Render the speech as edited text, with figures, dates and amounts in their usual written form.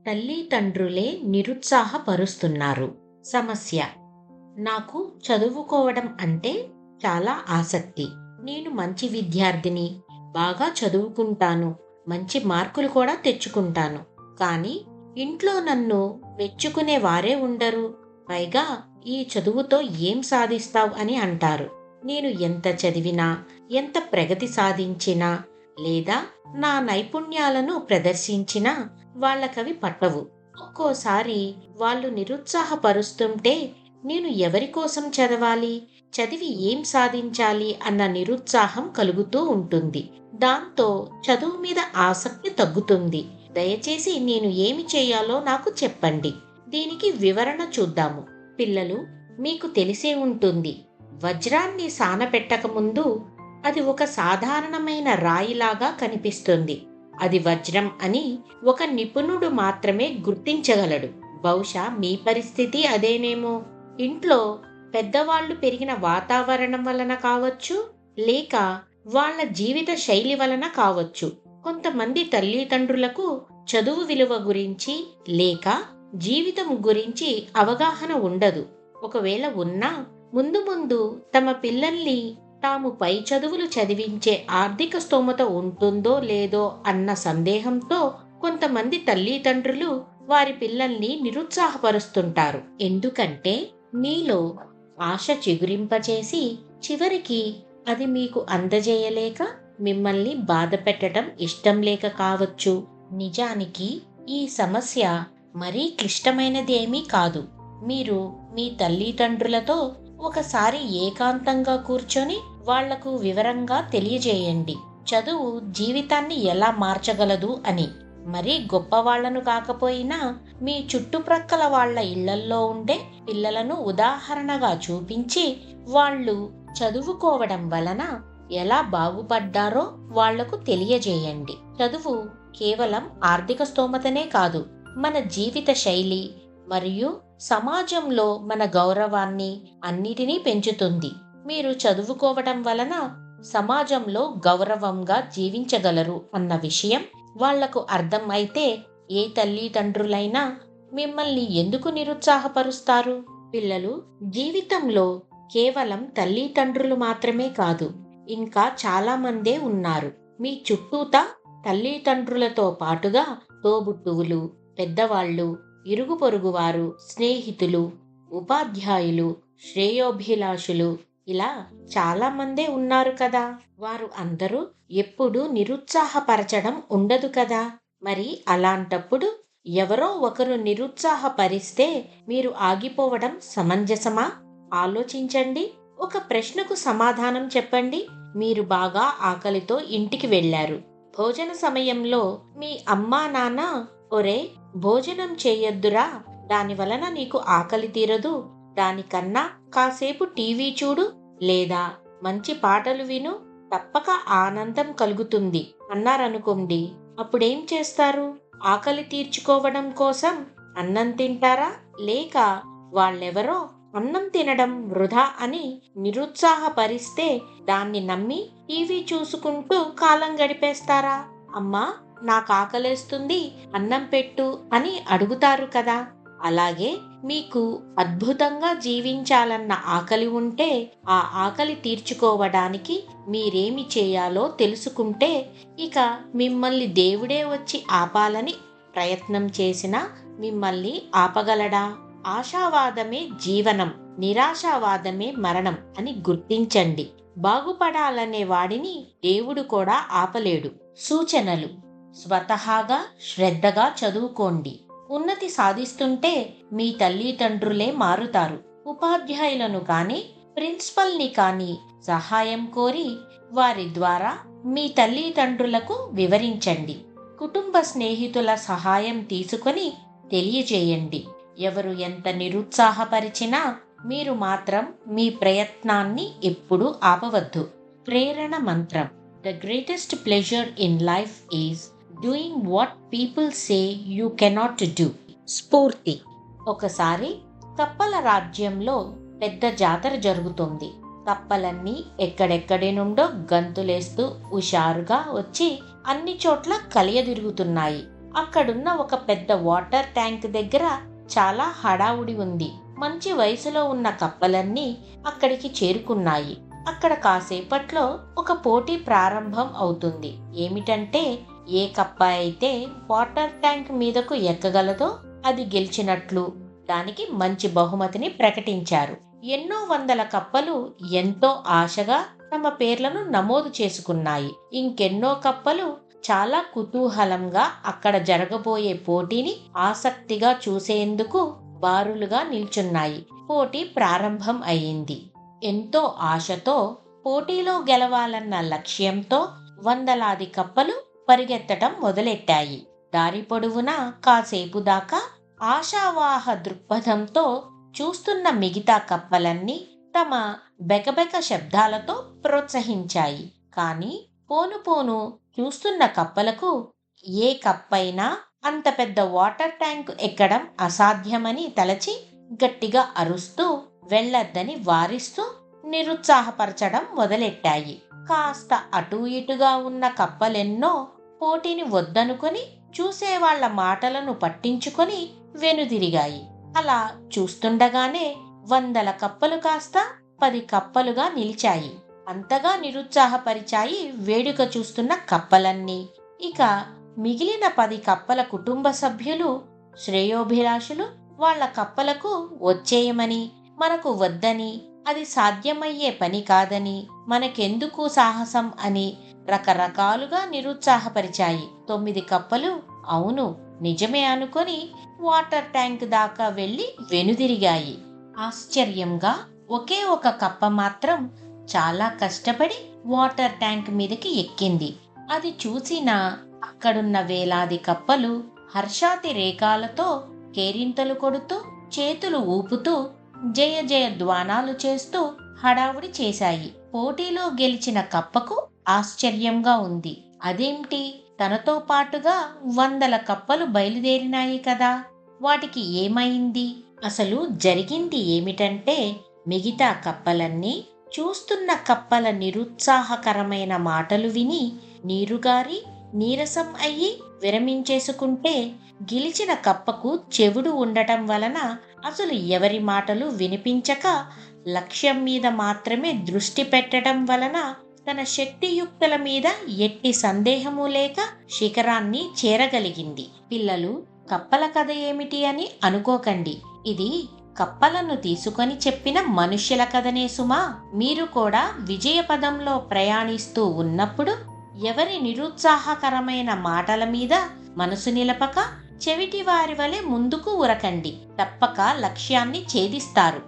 తల్లిదండ్రులే నిరుత్సాహపరుస్తున్నారు. సమస్య: నాకు చదువుకోవడం అంటే చాలా ఆసక్తి. నేను మంచి విద్యార్థిని, బాగా చదువుకుంటాను, మంచి మార్కులు కూడా తెచ్చుకుంటాను. కానీ ఇంట్లో నన్ను మెచ్చుకునే వారే ఉండరు. పైగా ఈ చదువుతో ఏం సాధిస్తావ్ అని అంటారు. నేను ఎంత చదివినా, ఎంత ప్రగతి సాధించినా, లేదా నా నైపుణ్యాలను ప్రదర్శించినా వాళ్ళకవి పట్టవు. ఒక్కోసారి వాళ్ళు నిరుత్సాహపరుస్తుంటే నేను ఎవరి కోసం చదవాలి, చదివి ఏం సాధించాలి అన్న నిరుత్సాహం కలుగుతూ ఉంటుంది. దాంతో చదువు మీద ఆసక్తి తగ్గుతుంది. దయచేసి నేను ఏమి చేయాలో నాకు చెప్పండి. దీనికి వివరణ చూద్దాము. పిల్లలు, మీకు తెలిసే ఉంటుంది, వజ్రాన్ని సానపెట్టక ముందు అది ఒక సాధారణమైన రాయిలాగా కనిపిస్తుంది. అది వజ్రం అని ఒక నిపుణుడు మాత్రమే గుర్తించగలడు. బహుశా మీ పరిస్థితి అదేనేమో. ఇంట్లో పెద్దవాళ్లు పెరిగిన వాతావరణం వలన కావచ్చు, లేక వాళ్ళ జీవిత శైలి వలన కావచ్చు. కొంతమంది తల్లిదండ్రులకు చదువు విలువ గురించి లేక జీవితం గురించి అవగాహన ఉండదు. ఒకవేళ ఉన్నా ముందు ముందు తమ పిల్లల్ని తాము పై చదువులు చదివించే ఆర్థిక స్తోమత ఉంటుందో లేదో అన్న సందేహంతో కొంతమంది తల్లిదండ్రులు వారి పిల్లల్ని నిరుత్సాహపరుస్తుంటారు. ఎందుకంటే మీలో ఆశ చిగురింపచేసి చివరికి అది మీకు అందజేయలేక మిమ్మల్ని బాధ పెట్టడం ఇష్టం లేక కావచ్చు. నిజానికి ఈ సమస్య మరీ క్లిష్టమైనదేమీ కాదు. మీరు మీ తల్లిదండ్రులతో ఒకసారి ఏకాంతంగా కూర్చొని వాళ్లకు వివరంగా తెలియజేయండి, చదువు జీవితాన్ని ఎలా మార్చగలదు అని. మరీ గొప్పవాళ్లను కాకపోయినా మీ చుట్టుప్రక్కల వాళ్ల ఇళ్లల్లో ఉండే పిల్లలను ఉదాహరణగా చూపించి వాళ్ళు చదువుకోవడం వలన ఎలా బాగుపడ్డారో వాళ్లకు తెలియజేయండి. చదువు కేవలం ఆర్థిక స్తోమతనే కాదు, మన జీవిత శైలి మరియు సమాజంలో మన గౌరవాన్ని అన్నిటినీ పెంచుతుంది. మీరు చదువుకోవడం వలన సమాజంలో గౌరవంగా జీవించగలరు అన్న విషయం వాళ్లకు అర్థం అయితే ఏ తల్లిదండ్రులైనా మిమ్మల్ని ఎందుకు నిరుత్సాహపరుస్తారు? పిల్లలు, జీవితంలో కేవలం తల్లిదండ్రులు మాత్రమే కాదు, ఇంకా చాలా మందే ఉన్నారు. మీ చుట్టూతా తల్లిదండ్రులతో పాటుగా తోబుట్టువులు, పెద్దవాళ్ళు, ఇరుగు పొరుగువారు, స్నేహితులు, ఉపాధ్యాయులు, శ్రేయోభిలాషులు, ఇలా చాలా మందే ఉన్నారు కదా. వారు అందరూ ఎప్పుడూ నిరుత్సాహపరచడం ఉండదు కదా. మరి అలాంటప్పుడు ఎవరో ఒకరు నిరుత్సాహపరిస్తే మీరు ఆగిపోవడం సమంజసమా? ఆలోచించండి. ఒక ప్రశ్నకు సమాధానం చెప్పండి. మీరు బాగా ఆకలితో ఇంటికి వెళ్లారు. భోజన సమయంలో మీ అమ్మా నాన్న, ఒరే భోజనం చేయొద్దురా, దాని వలన నీకు ఆకలి తీరదు, దానికన్నా కాసేపు టీవీ చూడు లేదా మంచి పాటలు విను, తప్పక ఆనందం కలుగుతుంది అన్నారనుకోండి. అప్పుడేం చేస్తారు? ఆకలి తీర్చుకోవడం కోసం అన్నం తింటారా, లేక వాళ్ళెవరో అన్నం తినడం వృధా అని నిరుత్సాహపరిస్తే దాన్ని నమ్మి టీవీ చూసుకుంటూ కాలం గడిపేస్తారా? అమ్మా, నాకు ఆకలేస్తుంది, అన్నం పెట్టు అని అడుగుతారు కదా. అలాగే మీకు అద్భుతంగా జీవించాలన్న ఆకలి ఉంటే ఆ ఆకలి తీర్చుకోవడానికి మీరేమి చేయాలో తెలుసుకుంటే ఇక మిమ్మల్ని దేవుడే వచ్చి ఆపాలని ప్రయత్నం చేసినా మిమ్మల్ని ఆపగలడా? ఆశావాదమే జీవనం, నిరాశావాదమే మరణం అని గుర్తించండి. బాగుపడాలనే వాడిని దేవుడు కూడా ఆపలేడు. సూచనలు: స్వతహాగా శ్రద్ధగా చదువుకోండి. ఉన్నతి సాధిస్తుంటే మీ తల్లిదండ్రులే మారుతారు. ఉపాధ్యాయులను కానీ ప్రిన్సిపల్ని కానీ సహాయం కోరి వారి ద్వారా మీ తల్లిదండ్రులకు వివరించండి. కుటుంబ స్నేహితుల సహాయం తీసుకొని తెలియజేయండి. ఎవరు ఎంత నిరుత్సాహపరిచినా మీరు మాత్రం మీ ప్రయత్నాన్ని ఎప్పుడూ ఆపవద్దు. ప్రేరణ మంత్రం: the greatest pleasure in life is doing what people say you cannot do. స్ఫూర్తి: ఒకసారి కప్పల రాజ్యంలో పెద్ద జాతర జరుగుతుంది. కప్పలన్నీ ఎక్కడెక్కడి నుండో గంతులేస్తూ హుషారుగా వచ్చి అన్ని చోట్ల కలియదిరుగుతున్నాయి. అక్కడున్న ఒక పెద్ద వాటర్ ట్యాంక్ దగ్గర చాలా హడావుడి ఉంది. మంచి వయసులో ఉన్న కప్పలన్నీ అక్కడికి చేరుకున్నాయి. అక్కడ కాసేపట్లో ఒక పోటీ ప్రారంభం అవుతుంది. ఏమిటంటే, ఏ కప్ప అయితే వాటర్ ట్యాంక్ మీదకు ఎక్కగలదో అది గెలిచినట్లు. దానికి మంచి బహుమతిని ప్రకటించారు. ఎన్నో వందల కప్పలు ఎంతో ఆశగా తమ పేర్లను నమోదు చేసుకున్నాయి. ఇంకెన్నో కప్పలు చాలా కుతూహలంగా అక్కడ జరగబోయే పోటీని ఆసక్తిగా చూసేందుకు బారులుగా నిల్చున్నాయి. పోటీ ప్రారంభం అయింది. ఎంతో ఆశతో, పోటీలో గెలవాలన్న లక్ష్యంతో వందలాది కప్పలు పరిగెత్తటం మొదలెట్టాయి. దారి పొడవునా కాసేపు దాకా ఆశావాహ దృక్పథంతో చూస్తున్న మిగతా కప్పలన్నీ తమ బెకబెక శబ్దాలతో ప్రోత్సహించాయి. కానీ పోను పోను చూస్తున్న కప్పలకు ఏ కప్పైనా అంత పెద్ద వాటర్ ట్యాంక్ ఎక్కడం అసాధ్యమని తలచి గట్టిగా అరుస్తూ, వెళ్ళొద్దని వారిస్తూ నిరుత్సాహపరచడం మొదలెట్టాయి. కాస్త అటూ ఇటుగా ఉన్న కప్పలెన్నో పోటీని వద్దనుకొని చూసేవాళ్ల మాటలను పట్టించుకొని వెనుదిరిగాయి. అలా చూస్తుండగానే వందల కప్పలు కాస్త 10 కప్పలుగా నిలిచాయి. అంతగా నిరుత్సాహపరిచాయి వేడుక చూస్తున్న కప్పలన్నీ. ఇక మిగిలిన 10 కప్పల కుటుంబ సభ్యులు, శ్రేయోభిలాషులు వాళ్ళ కప్పలకు వచ్చేయమని, మనకు వద్దని, అది సాధ్యమయ్యే పని కాదని, మనకెందుకు సాహసం అని రకరకాలుగా నిరుత్సాహపరిచాయి. 9 కప్పలు అవును నిజమే అనుకొని వాటర్ ట్యాంక్ దాకా వెళ్ళి వెనుదిరిగాయి. ఆశ్చర్యంగా ఒకే ఒక కప్ప మాత్రం చాలా కష్టపడి వాటర్ ట్యాంక్ మీదకి ఎక్కింది. అది చూసిన అక్కడున్న వేలాది కప్పలు హర్షాతిరేకాలతో కేరింతలు కొడుతూ, చేతులు ఊపుతూ, జయ జయ ధ్వానాలు చేస్తూ హడావుడి చేశాయి. పోటీలో గెలిచిన కప్పకు ఆశ్చర్యంగా ఉంది. అదేంటి, తనతో పాటుగా వందల కప్పలు బయలుదేరినాయి కదా, వాటికి ఏమైంది? అసలు జరిగింది ఏమిటంటే, మిగతా కప్పలన్నీ చూస్తున్న కప్పల నిరుత్సాహకరమైన మాటలు విని నీరుగారి నీరసం అయ్యి విరమించేసుకుంటే, గెలిచిన కప్పకు చెవుడు ఉండటం వలన అసలు ఎవరి మాటలు వినిపించక లక్ష్యం మీద మాత్రమే దృష్టి పెట్టడం వలన తన శక్తియుక్తుల మీద ఎట్టి సందేహము లేక శిఖరాన్ని చేరగలిగింది. పిల్లలు, కప్పల కథ ఏమిటి అని అనుకోకండి. ఇది కప్పలను తీసుకొని చెప్పిన మనుష్యుల కథనే సుమా. మీరు కూడా విజయ పదంలో ప్రయాణిస్తూ ఉన్నప్పుడు ఎవరి నిరుత్సాహకరమైన మాటల మీద మనసు నిలపక చెవిటి వారి వలె ముందుకు ఉరకండి. తప్పక లక్ష్యాన్ని ఛేదిస్తారు.